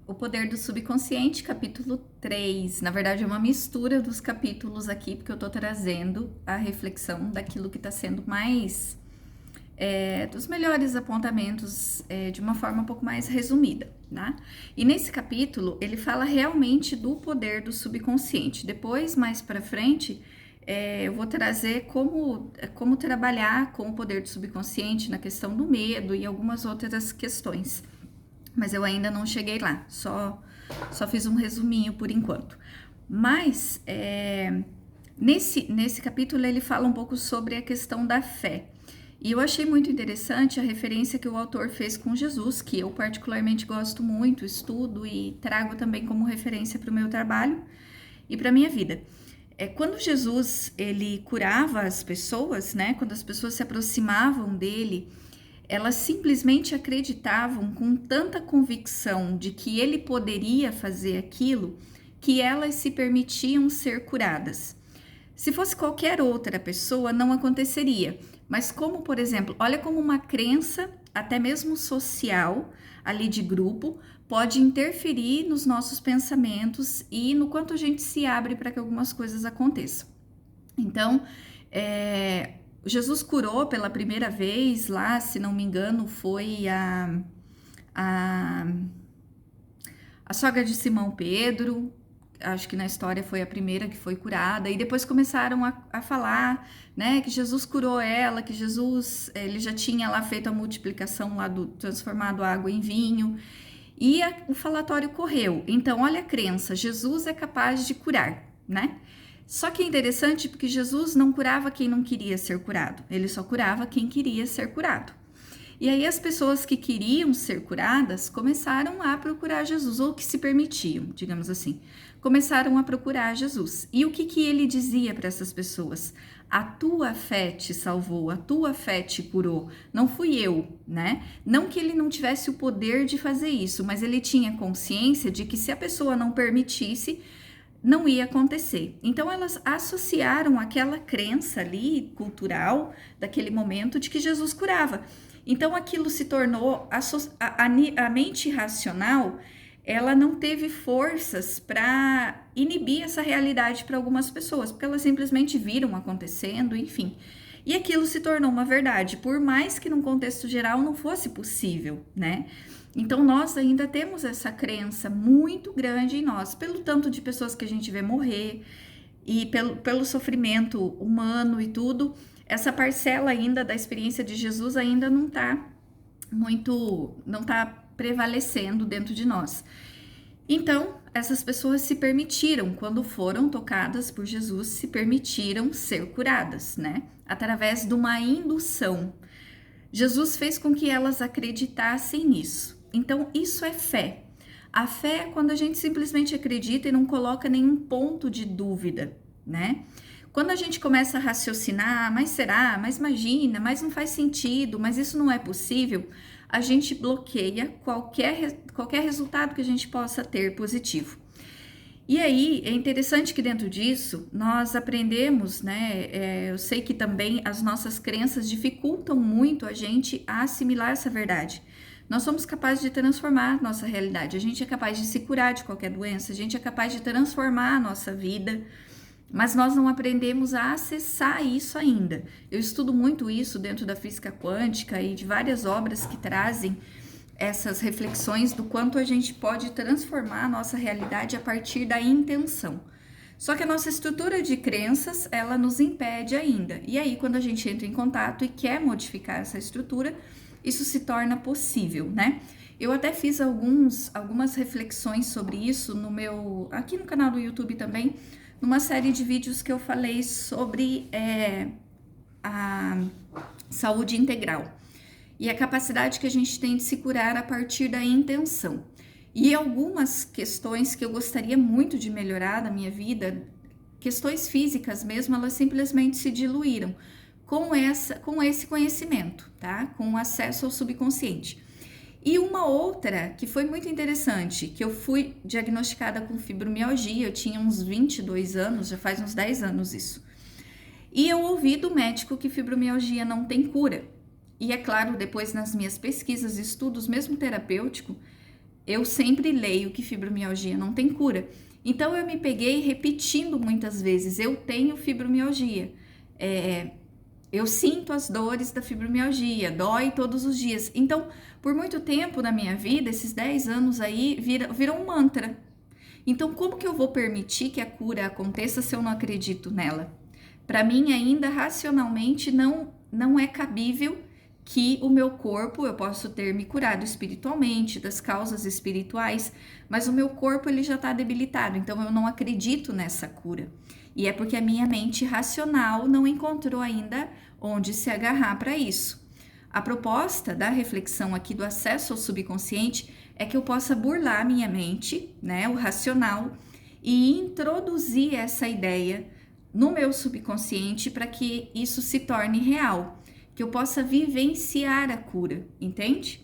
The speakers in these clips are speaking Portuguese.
O Poder do Subconsciente, capítulo 3. Na verdade, é uma mistura dos capítulos aqui, porque eu tô trazendo a reflexão daquilo que está sendo mais, dos melhores apontamentos, de uma forma um pouco mais resumida, né? E nesse capítulo, ele fala realmente do poder do subconsciente. Depois, mais para frente, eu vou trazer como trabalhar com o poder do subconsciente na questão do medo e algumas outras questões. Mas eu ainda não cheguei lá, só fiz um resuminho por enquanto. Mas nesse capítulo ele fala um pouco sobre a questão da fé. E eu achei muito interessante a referência que o autor fez com Jesus, que eu particularmente gosto muito, estudo e trago também como referência para o meu trabalho e para a minha vida. Quando Jesus ele curava as pessoas, né? Quando as pessoas se aproximavam dele, elas simplesmente acreditavam com tanta convicção de que ele poderia fazer aquilo, que elas se permitiam ser curadas. Se fosse qualquer outra pessoa, não aconteceria. Mas como, por exemplo, olha como uma crença, até mesmo social, ali de grupo, pode interferir nos nossos pensamentos e no quanto a gente se abre para que algumas coisas aconteçam. Então, Jesus curou pela primeira vez lá, se não me engano, foi a, a sogra de Simão Pedro. Acho que na história foi a primeira que foi curada, e depois começaram a falar, né, que Jesus curou ela, que Jesus, ele já tinha lá feito a multiplicação lá transformado a água em vinho, e o falatório correu. Então, olha a crença, Jesus é capaz de curar, né? Só que é interessante porque Jesus não curava quem não queria ser curado, ele só curava quem queria ser curado. E aí as pessoas que queriam ser curadas começaram a procurar Jesus, ou que se permitiam, digamos assim, começaram a procurar Jesus. E o que ele dizia para essas pessoas? A tua fé te salvou, a tua fé te curou, não fui eu, né? Não que ele não tivesse o poder de fazer isso, mas ele tinha consciência de que se a pessoa não permitisse, não ia acontecer. Então elas associaram aquela crença ali cultural daquele momento de que Jesus curava. Então aquilo se tornou a mente racional, ela não teve forças para inibir essa realidade para algumas pessoas, porque elas simplesmente viram acontecendo, enfim. E aquilo se tornou uma verdade, por mais que num contexto geral não fosse possível, né? Então nós ainda temos essa crença muito grande em nós, pelo tanto de pessoas que a gente vê morrer e pelo sofrimento humano e tudo. Essa parcela ainda da experiência de Jesus ainda não está prevalecendo dentro de nós. Então, essas pessoas se permitiram, quando foram tocadas por Jesus, se permitiram ser curadas, né? Através de uma indução. Jesus fez com que elas acreditassem nisso. Então, isso é fé. A fé é quando a gente simplesmente acredita e não coloca nenhum ponto de dúvida, né? Quando a gente começa a raciocinar, mas será, mas imagina, mas não faz sentido, mas isso não é possível, a gente bloqueia qualquer resultado que a gente possa ter positivo. E aí, é interessante que dentro disso, nós aprendemos, né? Eu sei que também as nossas crenças dificultam muito a gente a assimilar essa verdade. Nós somos capazes de transformar a nossa realidade, a gente é capaz de se curar de qualquer doença, a gente é capaz de transformar a nossa vida, mas nós não aprendemos a acessar isso ainda. Eu estudo muito isso dentro da física quântica e de várias obras que trazem essas reflexões do quanto a gente pode transformar a nossa realidade a partir da intenção. Só que a nossa estrutura de crenças, ela nos impede ainda. E aí, quando a gente entra em contato e quer modificar essa estrutura, isso se torna possível, né? Eu até fiz algumas reflexões sobre isso aqui no canal do YouTube também, numa série de vídeos que eu falei sobre a saúde integral e a capacidade que a gente tem de se curar a partir da intenção. E algumas questões que eu gostaria muito de melhorar na minha vida, questões físicas mesmo, elas simplesmente se diluíram com esse conhecimento, tá? Com o acesso ao subconsciente. E uma outra que foi muito interessante, que eu fui diagnosticada com fibromialgia, eu tinha uns 22 anos, já faz uns 10 anos isso. E eu ouvi do médico que fibromialgia não tem cura. E é claro, depois nas minhas pesquisas e estudos, mesmo terapêutico, eu sempre leio que fibromialgia não tem cura. Então eu me peguei repetindo muitas vezes, eu tenho fibromialgia. Eu sinto as dores da fibromialgia, dói todos os dias. Então, por muito tempo na minha vida, esses 10 anos aí, virou um mantra. Então, como que eu vou permitir que a cura aconteça se eu não acredito nela? Para mim, ainda racionalmente, não é cabível que o meu corpo, eu posso ter me curado espiritualmente, das causas espirituais, mas o meu corpo ele já está debilitado, então eu não acredito nessa cura. E é porque a minha mente racional não encontrou ainda onde se agarrar para isso. A proposta da reflexão aqui do acesso ao subconsciente é que eu possa burlar a minha mente, né, o racional, e introduzir essa ideia no meu subconsciente para que isso se torne real, que eu possa vivenciar a cura, entende?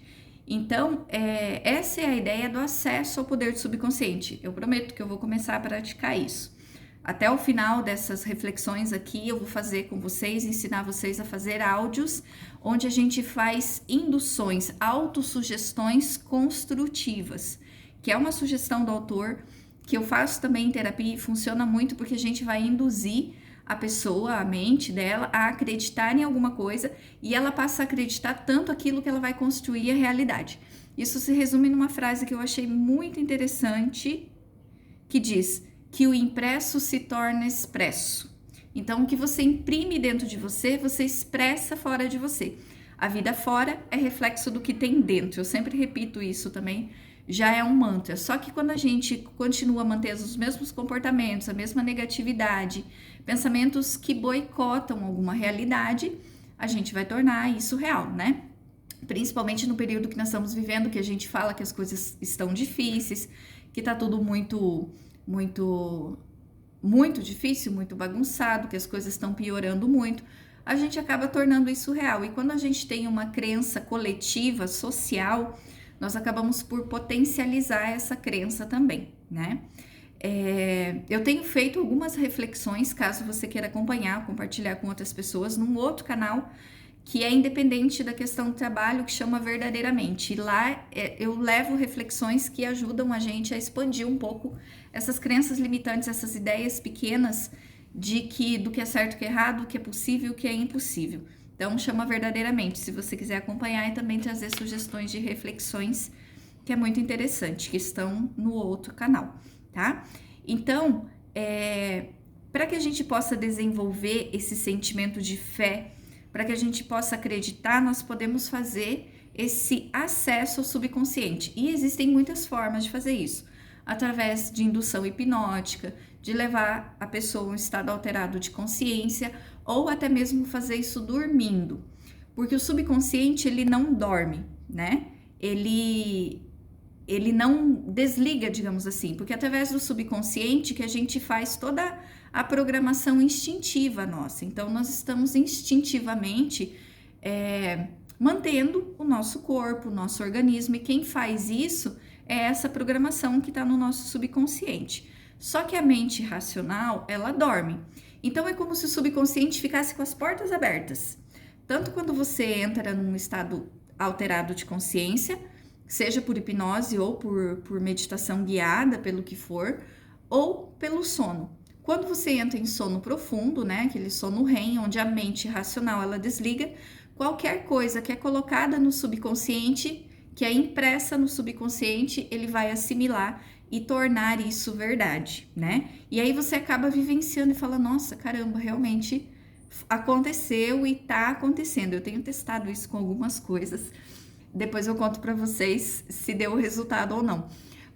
Então, essa é a ideia do acesso ao poder do subconsciente. Eu prometo que eu vou começar a praticar isso. Até o final dessas reflexões aqui, eu vou fazer com vocês, ensinar vocês a fazer áudios, onde a gente faz induções, autossugestões construtivas, que é uma sugestão do autor, que eu faço também em terapia e funciona muito porque a gente vai induzir a pessoa, a mente dela, a acreditar em alguma coisa e ela passa a acreditar tanto aquilo que ela vai construir a realidade. Isso se resume numa frase que eu achei muito interessante, que diz que o impresso se torna expresso. Então, o que você imprime dentro de você, você expressa fora de você. A vida fora é reflexo do que tem dentro. Eu sempre repito isso também, já é um mantra. Só que quando a gente continua mantendo os mesmos comportamentos, a mesma negatividade, pensamentos que boicotam alguma realidade, a gente vai tornar isso real, né? Principalmente no período que nós estamos vivendo, que a gente fala que as coisas estão difíceis, que tá tudo muito difícil, muito bagunçado, que as coisas estão piorando muito, a gente acaba tornando isso real. E quando a gente tem uma crença coletiva, social, nós acabamos por potencializar essa crença também, né? Eu tenho feito algumas reflexões, caso você queira acompanhar, compartilhar com outras pessoas, num outro canal que é independente da questão do trabalho, que chama Verdadeiramente. E lá eu levo reflexões que ajudam a gente a expandir um pouco essas crenças limitantes, essas ideias pequenas do que é certo, o que é errado, o que é possível, o que é impossível. Então, chama Verdadeiramente, se você quiser acompanhar e também trazer sugestões de reflexões, que é muito interessante, que estão no outro canal, tá? Então, para que a gente possa desenvolver esse sentimento de fé, para que a gente possa acreditar, nós podemos fazer esse acesso ao subconsciente. E existem muitas formas de fazer isso. Através de indução hipnótica, de levar a pessoa a um estado alterado de consciência, ou até mesmo fazer isso dormindo. Porque o subconsciente, ele não dorme, né? Ele não desliga, digamos assim, porque é através do subconsciente que a gente faz toda a programação instintiva nossa. Então, nós estamos instintivamente mantendo o nosso corpo, o nosso organismo, e quem faz isso é essa programação que está no nosso subconsciente. Só que a mente racional, ela dorme. Então, é como se o subconsciente ficasse com as portas abertas. Tanto quando você entra num estado alterado de consciência, seja por hipnose ou por meditação guiada, pelo que for, ou pelo sono. Quando você entra em sono profundo, né, aquele sono REM, onde a mente racional ela desliga, qualquer coisa que é colocada no subconsciente, que é impressa no subconsciente, ele vai assimilar e tornar isso verdade, né? E aí você acaba vivenciando e fala, nossa, caramba, realmente aconteceu e tá acontecendo. Eu tenho testado isso com algumas coisas. Depois eu conto para vocês se deu resultado ou não.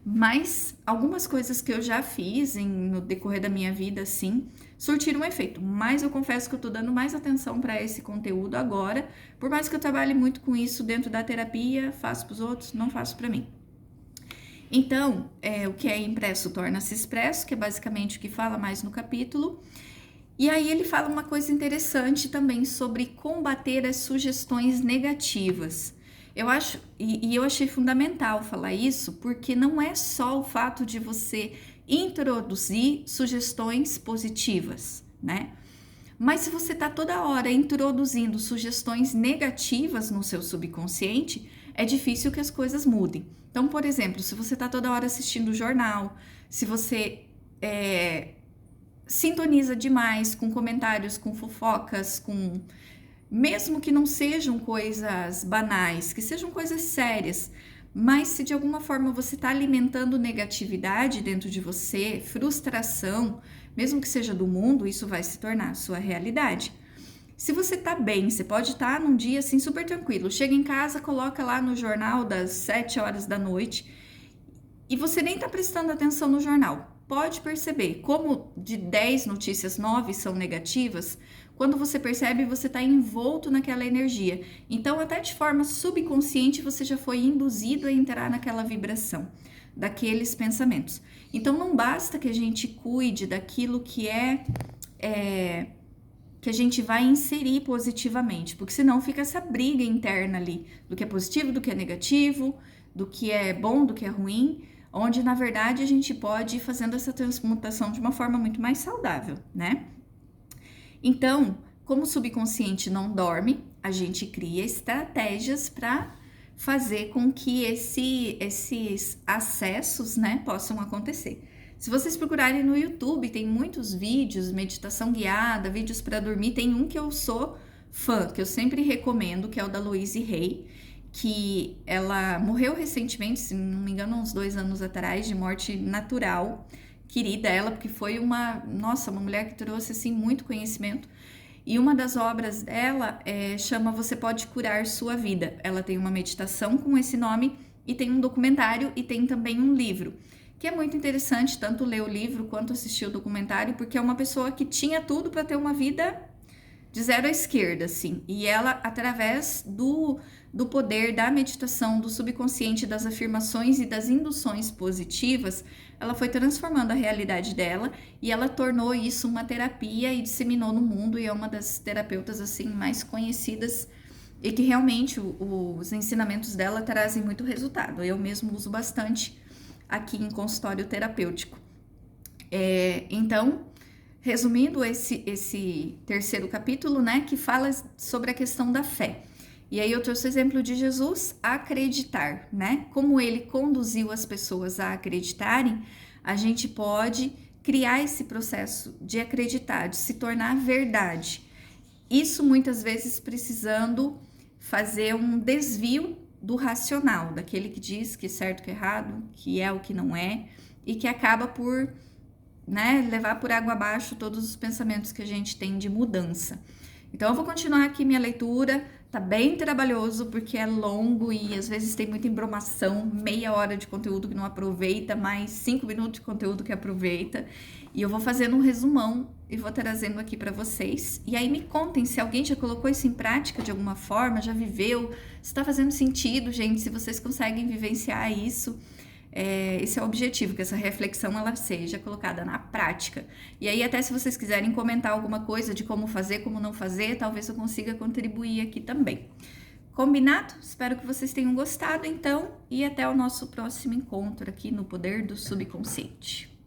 Mas algumas coisas que eu já fiz no decorrer da minha vida, assim, surtiram um efeito. Mas eu confesso que eu tô dando mais atenção para esse conteúdo agora. Por mais que eu trabalhe muito com isso dentro da terapia, faço para os outros, não faço para mim. Então, o que é impresso torna-se expresso, que é basicamente o que fala mais no capítulo. E aí ele fala uma coisa interessante também sobre combater as sugestões negativas. Eu acho, e eu achei fundamental falar isso, porque não é só o fato de você introduzir sugestões positivas, né? Mas se você está toda hora introduzindo sugestões negativas no seu subconsciente, é difícil que as coisas mudem. Então, por exemplo, se você está toda hora assistindo o jornal, se você sintoniza demais com comentários, com fofocas, com mesmo que não sejam coisas banais, que sejam coisas sérias, mas se de alguma forma você está alimentando negatividade dentro de você, frustração, mesmo que seja do mundo, isso vai se tornar a sua realidade. Se você tá bem, você pode estar num dia assim super tranquilo, chega em casa, coloca lá no jornal das 7 horas da noite e você nem tá prestando atenção no jornal. Pode perceber, como de 10 notícias, 9 são negativas, quando você percebe, você está envolto naquela energia. Então, até de forma subconsciente, você já foi induzido a entrar naquela vibração, daqueles pensamentos. Então, não basta que a gente cuide daquilo que que a gente vai inserir positivamente, porque senão fica essa briga interna ali, do que é positivo, do que é negativo, do que é bom, do que é ruim, onde na verdade a gente pode ir fazendo essa transmutação de uma forma muito mais saudável, né? Então, como o subconsciente não dorme, a gente cria estratégias para fazer com que esses acessos, né, possam acontecer. Se vocês procurarem no YouTube, tem muitos vídeos, meditação guiada, vídeos para dormir. Tem um que eu sou fã, que eu sempre recomendo, que é o da Louise Hay, que ela morreu recentemente, se não me engano, uns 2 anos atrás, de morte natural. Querida ela, porque foi uma mulher que trouxe, assim, muito conhecimento. E uma das obras dela chama Você Pode Curar Sua Vida. Ela tem uma meditação com esse nome e tem um documentário e tem também um livro, que é muito interessante, tanto ler o livro quanto assistir o documentário, porque é uma pessoa que tinha tudo para ter uma vida de zero à esquerda, assim. E ela, através do poder da meditação, do subconsciente, das afirmações e das induções positivas, ela foi transformando a realidade dela e ela tornou isso uma terapia e disseminou no mundo, e é uma das terapeutas, assim, mais conhecidas e que realmente os ensinamentos dela trazem muito resultado. Eu mesmo uso bastante aqui em consultório terapêutico. Então, resumindo esse terceiro capítulo, né, que fala sobre a questão da fé. E aí eu trouxe o exemplo de Jesus acreditar, né? Como ele conduziu as pessoas a acreditarem, a gente pode criar esse processo de acreditar, de se tornar verdade. Isso muitas vezes precisando fazer um desvio do racional, daquele que diz que é certo, que é errado, que é o que não é, e que acaba por, né, levar por água abaixo todos os pensamentos que a gente tem de mudança. Então eu vou continuar aqui minha leitura, tá bem trabalhoso porque é longo e às vezes tem muita embromação, meia hora de conteúdo que não aproveita, mais 5 minutos de conteúdo que aproveita, e eu vou fazendo um resumão e vou trazendo aqui para vocês. E aí me contem se alguém já colocou isso em prática de alguma forma, já viveu, se tá fazendo sentido, gente, se vocês conseguem vivenciar isso. Esse é o objetivo, que essa reflexão ela seja colocada na prática. E aí até se vocês quiserem comentar alguma coisa de como fazer, como não fazer, talvez eu consiga contribuir aqui também. Combinado? Espero que vocês tenham gostado então, e até o nosso próximo encontro aqui no Poder do Subconsciente.